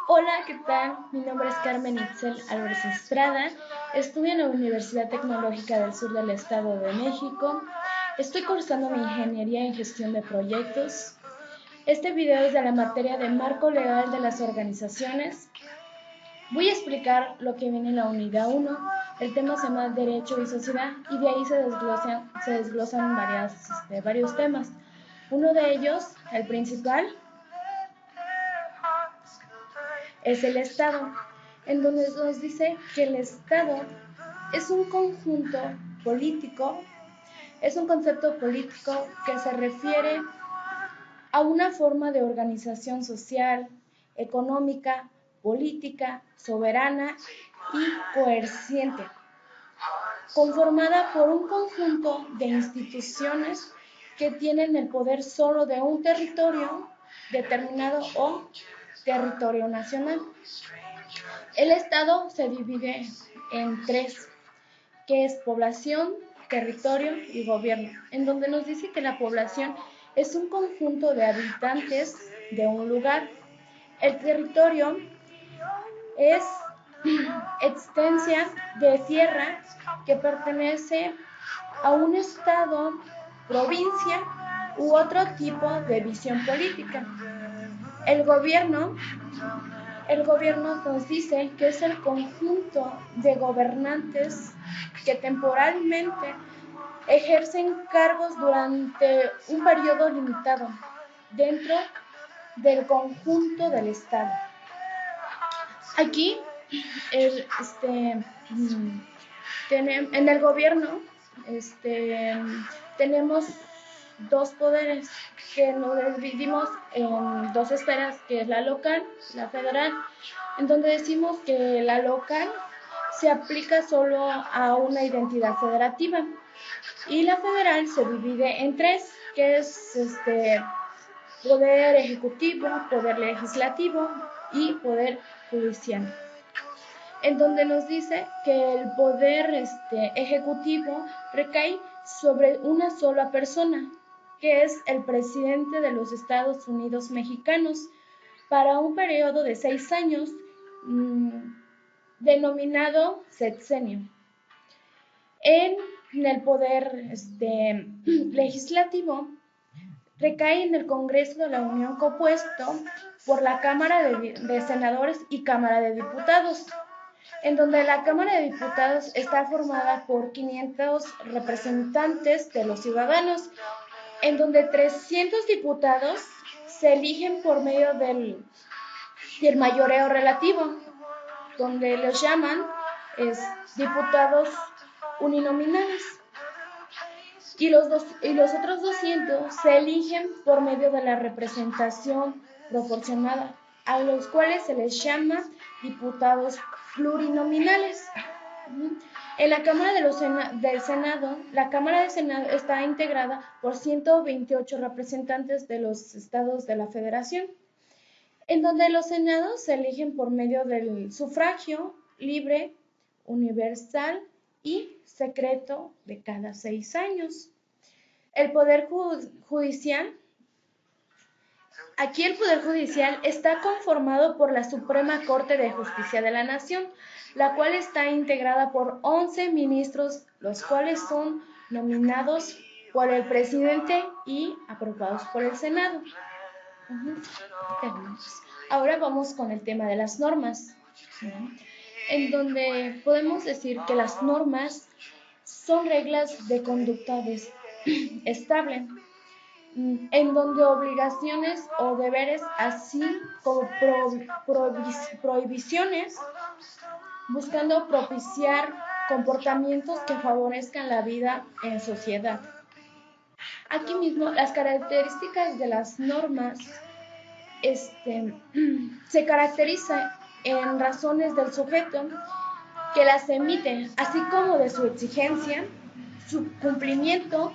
Hola, ¿qué tal? Mi nombre es Carmen Itzel Álvarez Estrada. Estudio en la Universidad Tecnológica del Sur del Estado de México. Estoy cursando mi ingeniería en gestión de proyectos. Este video es de la materia de marco legal de las organizaciones. Voy a explicar lo que viene en la unidad 1. El tema se llama Derecho y Sociedad y de ahí se desglosan varios temas. Uno de ellos, el principal, es el Estado, en donde nos dice que el Estado es un conjunto político, es un concepto político que se refiere a una forma de organización social, económica, política, soberana y coerciente, conformada por un conjunto de instituciones que tienen el poder solo de un territorio determinado o territorio nacional. El Estado se divide en tres, que es población, territorio y gobierno, en donde nos dice que la población es un conjunto de habitantes de un lugar. El territorio es extensión de tierra que pertenece a un estado, provincia u otro tipo de visión política. El gobierno nos dice que es el conjunto de gobernantes que temporalmente ejercen cargos durante un periodo limitado dentro del conjunto del Estado. Aquí, en el gobierno, tenemos dos poderes que nos dividimos en dos esferas, que es la local, la federal, en donde decimos que la local se aplica solo a una identidad federativa y la federal se divide en tres, que es poder ejecutivo, poder legislativo y poder judicial, en donde nos dice que el poder ejecutivo recae sobre una sola persona, que es el presidente de los Estados Unidos mexicanos, para un periodo de 6 años, denominado sexenio. En el poder legislativo recae en el Congreso de la Unión, compuesto por la Cámara de Senadores y Cámara de Diputados, en donde la Cámara de Diputados está formada por 500 representantes de los ciudadanos, en donde 300 diputados se eligen por medio del mayoreo relativo, donde los llaman diputados uninominales, y los otros 200 se eligen por medio de la representación proporcionada, a los cuales se les llama diputados plurinominales. En la Cámara del Senado, la Cámara del Senado está integrada por 128 representantes de los estados de la Federación, en donde los senados se eligen por medio del sufragio libre, universal y secreto de cada 6 años. El Poder Judicial. Aquí el Poder Judicial está conformado por la Suprema Corte de Justicia de la Nación, la cual está integrada por 11 ministros, los cuales son nominados por el presidente y aprobados por el Senado. Ahora vamos con el tema de las normas, en donde podemos decir que las normas son reglas de conducta estable, en donde obligaciones o deberes, así como prohibiciones, buscando propiciar comportamientos que favorezcan la vida en sociedad. Aquí mismo, las características de las normas se caracterizan en razones del sujeto que las emite, así como de su exigencia, su cumplimiento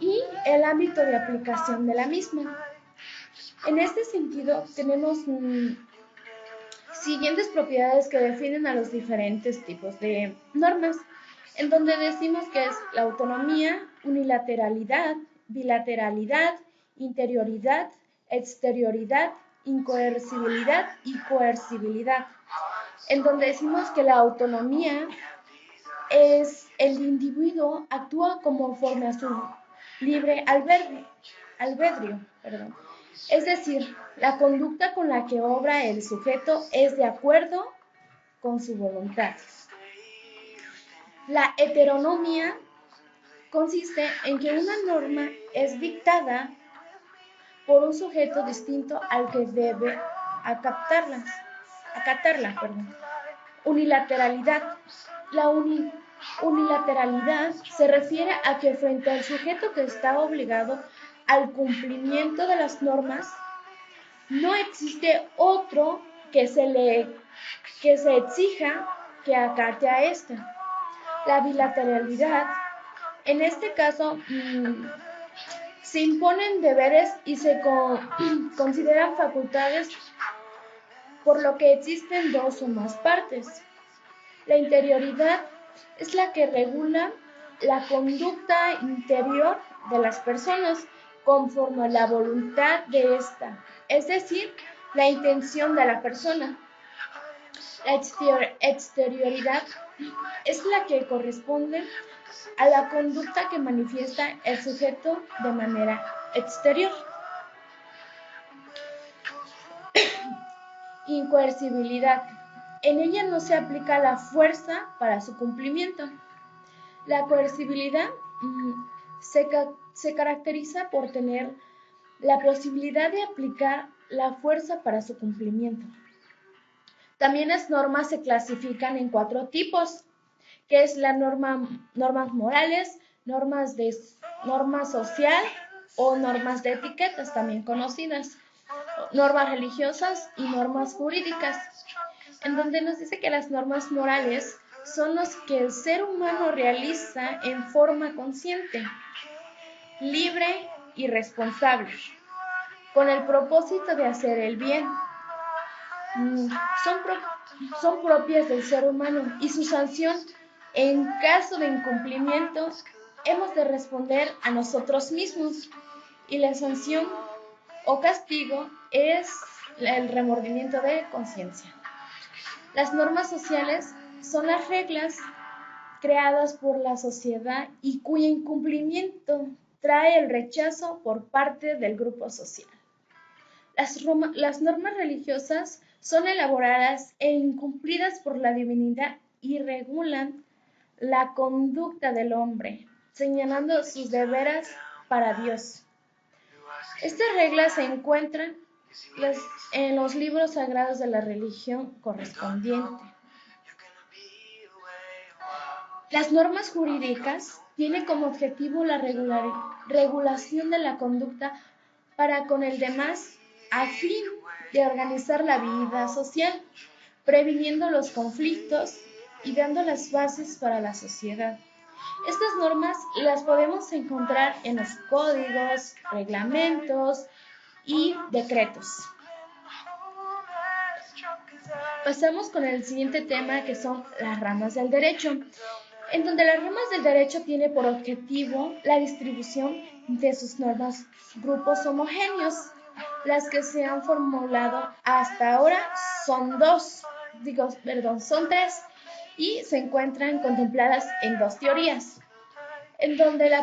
y el ámbito de aplicación de la misma. En este sentido, tenemos siguientes propiedades que definen a los diferentes tipos de normas, en donde decimos que es la autonomía, unilateralidad, bilateralidad, interioridad, exterioridad incoercibilidad y coercibilidad, en donde decimos que la autonomía es el individuo actúa conforme a su libre albedrío, es decir, la conducta con la que obra el sujeto es de acuerdo con su voluntad. La heteronomía consiste en que una norma es dictada por un sujeto distinto al que debe acatarla. Unilateralidad. La unilateralidad se refiere a que frente al sujeto que está obligado al cumplimiento de las normas, no existe otro que se exija que acate a esta. La bilateralidad, en este caso, se imponen deberes y se consideran facultades, por lo que existen dos o más partes. La interioridad es la que regula la conducta interior de las personas conforme a la voluntad de ésta, es decir, la intención de la persona. La exterioridad es la que corresponde a la conducta que manifiesta el sujeto de manera exterior. Incoercibilidad. En ella no se aplica la fuerza para su cumplimiento. La coercibilidad se caracteriza por tener la posibilidad de aplicar la fuerza para su cumplimiento. También las normas se clasifican en 4 tipos, que es la normas morales, normas social o normas de etiquetas, también conocidas, normas religiosas y normas jurídicas, en donde nos dice que las normas morales son los que el ser humano realiza en forma consciente, libre y responsable, con el propósito de hacer el bien. Son propias del ser humano y su sanción en caso de incumplimiento hemos de responder a nosotros mismos, y la sanción o castigo es el remordimiento de conciencia. Las normas sociales son las reglas creadas por la sociedad y cuyo incumplimiento trae el rechazo por parte del grupo social. Las normas religiosas son elaboradas e incumplidas por la divinidad y regulan la conducta del hombre, señalando sus deberes para Dios. Estas reglas se encuentran en los libros sagrados de la religión correspondiente. Las normas jurídicas tienen como objetivo la regulación de la conducta para con el demás a fin de organizar la vida social, previniendo los conflictos y dando las bases para la sociedad. Estas normas las podemos encontrar en los códigos, reglamentos y decretos. Pasamos con el siguiente tema, que son las ramas del derecho, en donde las ramas del derecho tienen por objetivo la distribución de sus normas grupos homogéneos. Las que se han formulado hasta ahora son son 3, y se encuentran contempladas en 2 teorías, en donde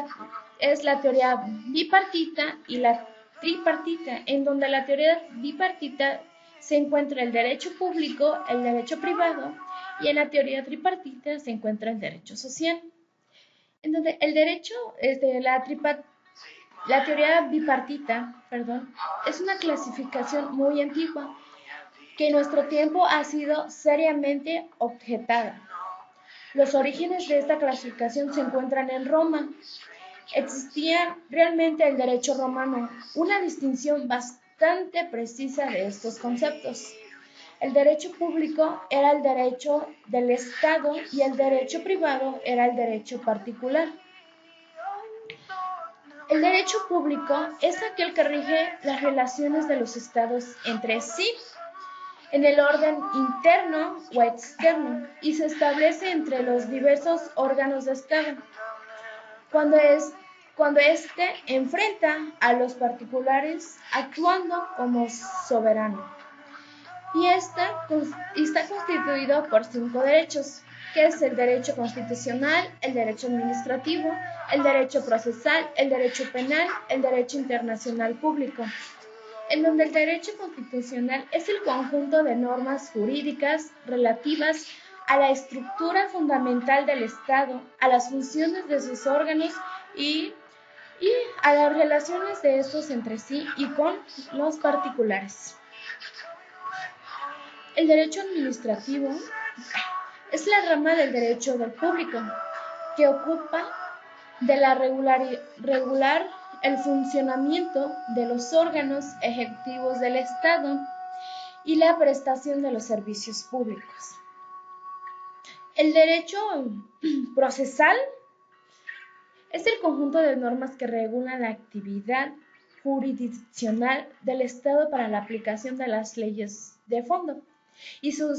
es la teoría bipartita y la tripartita, en donde la teoría bipartita se encuentra el derecho público, el derecho privado, y en la teoría tripartita se encuentra el derecho social. En donde el derecho la teoría bipartita, es una clasificación muy antigua que en nuestro tiempo ha sido seriamente objetada. Los orígenes de esta clasificación se encuentran en Roma. Existía realmente el derecho romano, una distinción bastante precisa de estos conceptos. El derecho público era el derecho del Estado y el derecho privado era el derecho particular. El derecho público es aquel que rige las relaciones de los estados entre sí, en el orden interno o externo, y se establece entre los diversos órganos de Estado. Cuando cuando éste enfrenta a los particulares actuando como soberano. Y está constituido por 5 derechos, que es el derecho constitucional, el derecho administrativo, el derecho procesal, el derecho penal, el derecho internacional público, en donde el derecho constitucional es el conjunto de normas jurídicas relativas a la estructura fundamental del Estado, a las funciones de sus órganos y a las relaciones de estos entre sí y con los particulares. El derecho administrativo es la rama del derecho del público que ocupa de la regular el funcionamiento de los órganos ejecutivos del Estado y la prestación de los servicios públicos. El derecho procesal es el conjunto de normas que regulan la actividad jurisdiccional del Estado para la aplicación de las leyes de fondo, y su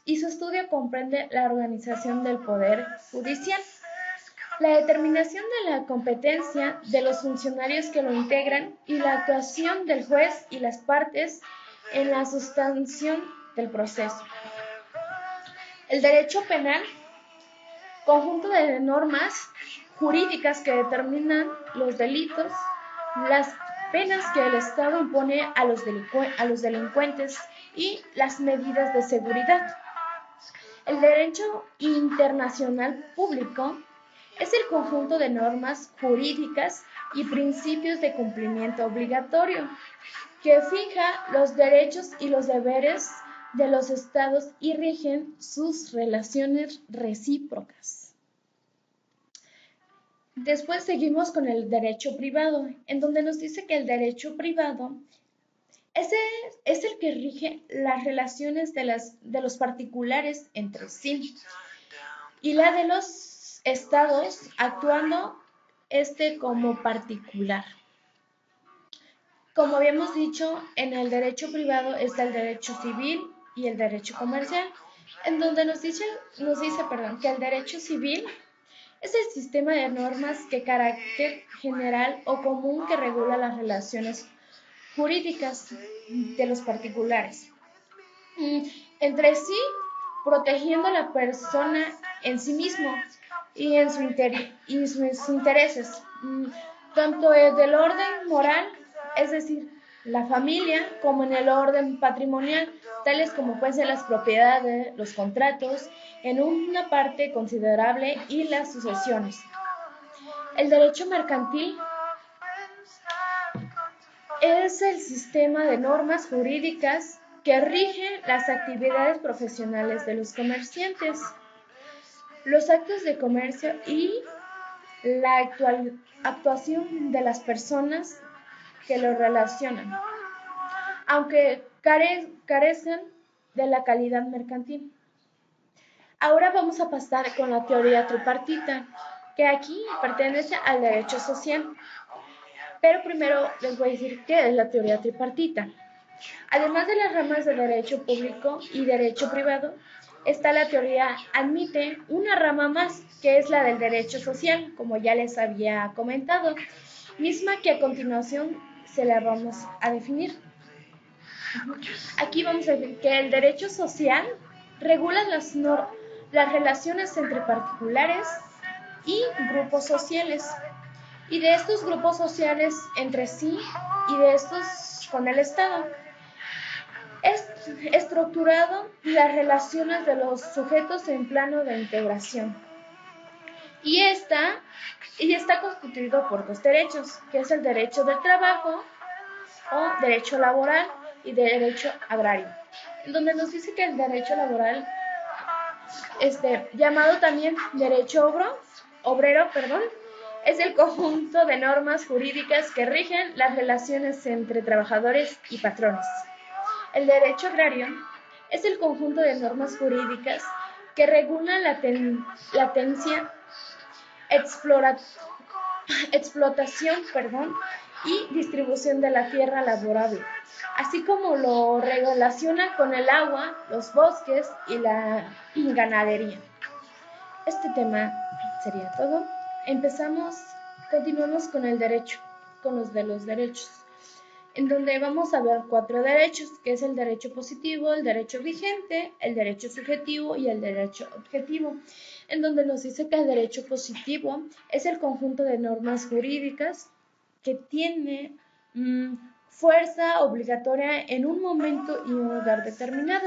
estudio comprende la organización del Poder Judicial, la determinación de la competencia de los funcionarios que lo integran y la actuación del juez y las partes en la sustanciación del proceso. El derecho penal, conjunto de normas jurídicas que determinan los delitos, las penas que el Estado impone a los delincuentes y las medidas de seguridad. El derecho internacional público es el conjunto de normas jurídicas y principios de cumplimiento obligatorio que fija los derechos y los deberes de los estados y rigen sus relaciones recíprocas. Después seguimos con el derecho privado, en donde nos dice que el derecho privado es el que rige las relaciones de los particulares entre sí y la de los estados actuando como particular. Como habíamos dicho, en el derecho privado está el derecho civil y el derecho comercial, en donde nos dice que el derecho civil es el sistema de normas de carácter general o común que regula las relaciones jurídicas de los particulares entre sí, protegiendo a la persona en sí mismo y en sus intereses, tanto del orden moral, es decir, la familia, como en el orden patrimonial, tales como pueden ser las propiedades, los contratos, en una parte considerable y las sucesiones. El derecho mercantil es el sistema de normas jurídicas que rige las actividades profesionales de los comerciantes, los actos de comercio y la actuación de las personas que lo relacionan, aunque carezcan de la calidad mercantil. Ahora vamos a pasar con la teoría tripartita, que aquí pertenece al derecho social. Pero primero les voy a decir qué es la teoría tripartita. Además de las ramas de derecho público y derecho privado, la teoría admite una rama más, que es la del derecho social, como ya les había comentado, misma que a continuación se la vamos a definir. Aquí vamos a decir que el derecho social regula las relaciones entre particulares y grupos sociales, y de estos grupos sociales entre sí y de estos con el Estado. Es estructurado las relaciones de los sujetos en plano de integración. Y está constituido por 2 derechos, que es el derecho del trabajo o derecho laboral y derecho agrario, en donde nos dice que el derecho laboral, llamado también derecho obrero, es el conjunto de normas jurídicas que rigen las relaciones entre trabajadores y patrones. El derecho agrario es el conjunto de normas jurídicas que regulan la tenencia, explotación y distribución de la tierra laborable, así como lo relaciona con el agua, los bosques y la ganadería. Este tema sería todo. Empezamos Continuamos con el derecho, con los de los derechos, en donde vamos a ver 4 derechos, que es el derecho positivo, el derecho vigente, el derecho subjetivo y el derecho objetivo, en donde nos dice que el derecho positivo es el conjunto de normas jurídicas que tiene fuerza obligatoria en un momento y un lugar determinado.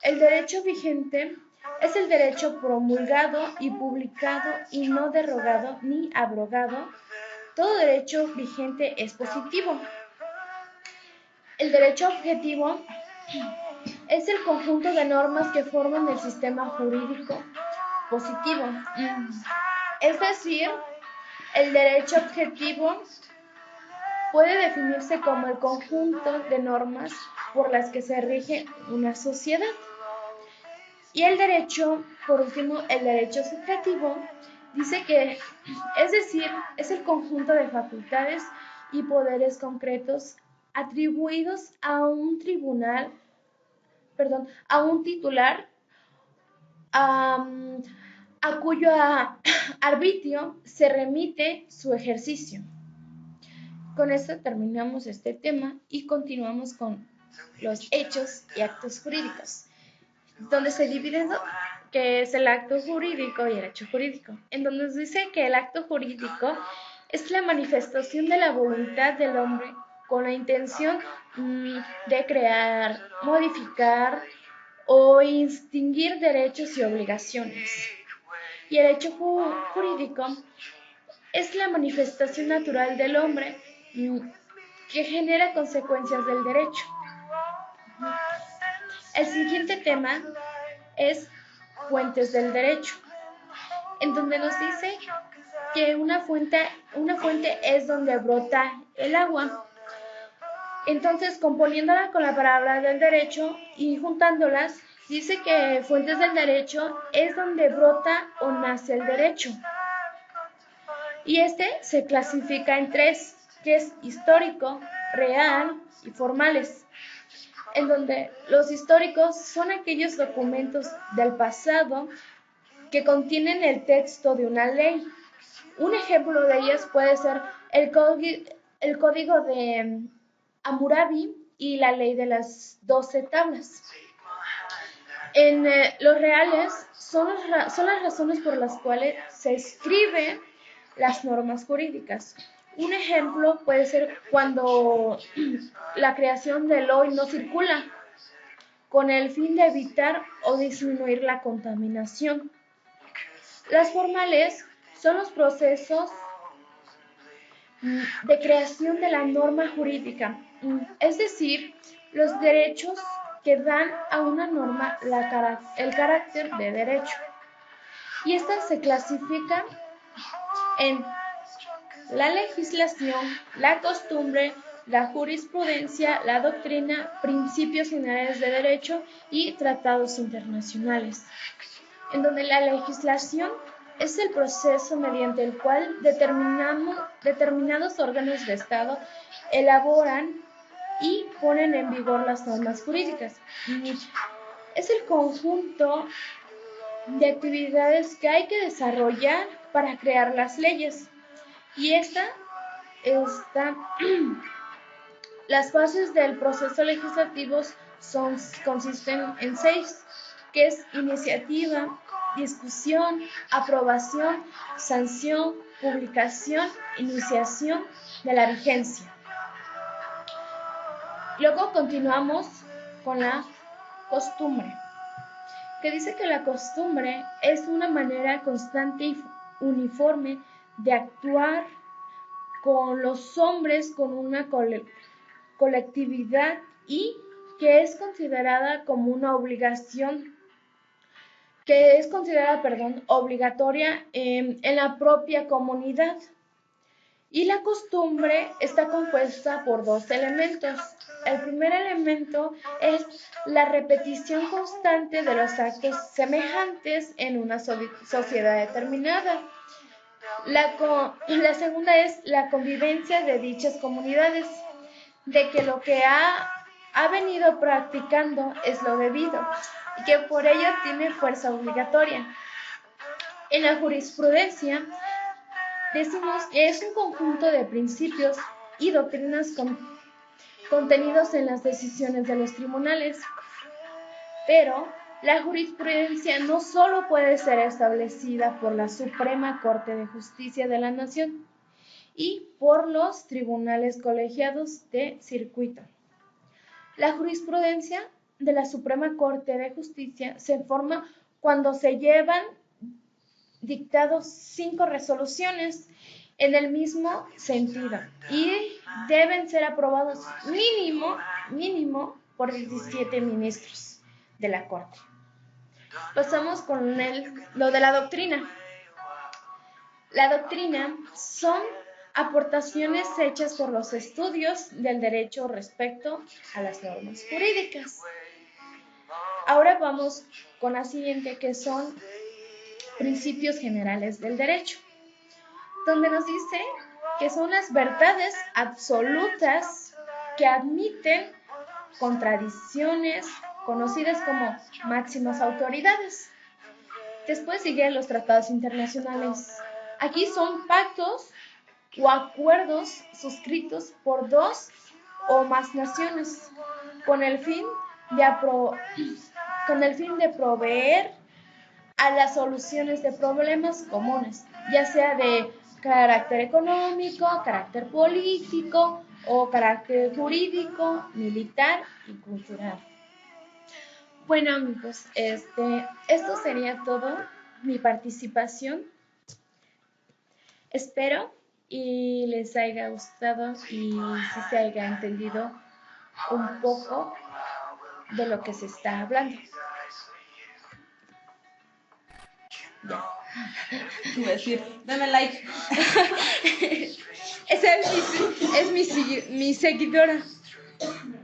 El derecho vigente es el derecho promulgado y publicado y no derogado ni abrogado. Todo derecho vigente es positivo. El derecho objetivo es el conjunto de normas que forman el sistema jurídico positivo. Es decir, el derecho objetivo puede definirse como el conjunto de normas por las que se rige una sociedad. Y el derecho, por último, el derecho subjetivo, dice que, es decir, es el conjunto de facultades y poderes concretos atribuidos a un tribunal, a un titular, a cuyo arbitrio se remite su ejercicio. Con esto terminamos este tema y continuamos con los hechos y actos jurídicos, donde se divide que es el acto jurídico y el hecho jurídico, en donde nos dice que el acto jurídico es la manifestación de la voluntad del hombre con la intención de crear, modificar o extinguir derechos y obligaciones. Y el hecho jurídico es la manifestación natural del hombre que genera consecuencias del derecho. El siguiente tema es fuentes del derecho, en donde nos dice que una fuente es donde brota el agua. Entonces, componiéndola con la palabra del derecho y juntándolas, dice que fuentes del derecho es donde brota o nace el derecho. Y este se clasifica en 3, que es histórico, real y formales, en donde los históricos son aquellos documentos del pasado que contienen el texto de una ley. Un ejemplo de ellos puede ser el código de Hammurabi y la ley de las 12 tablas. En los reales son las razones por las cuales se escriben las normas jurídicas. Un ejemplo puede ser cuando la creación del hoy no circula, con el fin de evitar o disminuir la contaminación. Las formales son los procesos de creación de la norma jurídica, es decir, los derechos que dan a una norma el carácter de derecho. Y estas se clasifican en la legislación, la costumbre, la jurisprudencia, la doctrina, principios generales de derecho y tratados internacionales, en donde la legislación es el proceso mediante el cual determinados órganos de Estado elaboran y ponen en vigor las normas jurídicas. Es el conjunto de actividades que hay que desarrollar para crear las leyes. Y las fases del proceso legislativo consisten en 6, que es iniciativa, discusión, aprobación, sanción, publicación, iniciación de la vigencia. Luego continuamos con la costumbre, que dice que la costumbre es una manera constante y uniforme de actuar con los hombres con una colectividad y que es considerada como una obligación, obligatoria en la propia comunidad. Y la costumbre está compuesta por 2 elementos. El primer elemento es la repetición constante de los actos semejantes en una sociedad determinada. La segunda es la convivencia de dichas comunidades, de que lo que ha venido practicando es lo debido y que por ello tiene fuerza obligatoria. En la jurisprudencia decimos que es un conjunto de principios y doctrinas contenidos en las decisiones de los tribunales. Pero la jurisprudencia no solo puede ser establecida por la Suprema Corte de Justicia de la Nación y por los tribunales colegiados de circuito. La jurisprudencia de la Suprema Corte de Justicia se forma cuando se llevan dictados 5 resoluciones en el mismo sentido y deben ser aprobados mínimo por 17 ministros de la Corte. Pasamos con lo de la doctrina. La doctrina son aportaciones hechas por los estudios del derecho respecto a las normas jurídicas. Ahora vamos con la siguiente, que son principios generales del derecho, donde nos dice que son las verdades absolutas que admiten contradicciones, conocidas como máximas autoridades. Después siguen los tratados internacionales. Aquí son pactos o acuerdos suscritos por 2 o más naciones con el fin de proveer a las soluciones de problemas comunes, ya sea de carácter económico, carácter político o carácter jurídico, militar y cultural. Bueno, amigos, esto sería todo mi participación. Espero y les haya gustado y si se haya entendido un poco de lo que se está hablando. Ya. Iba a decir, dame like. Esa es mi seguidora.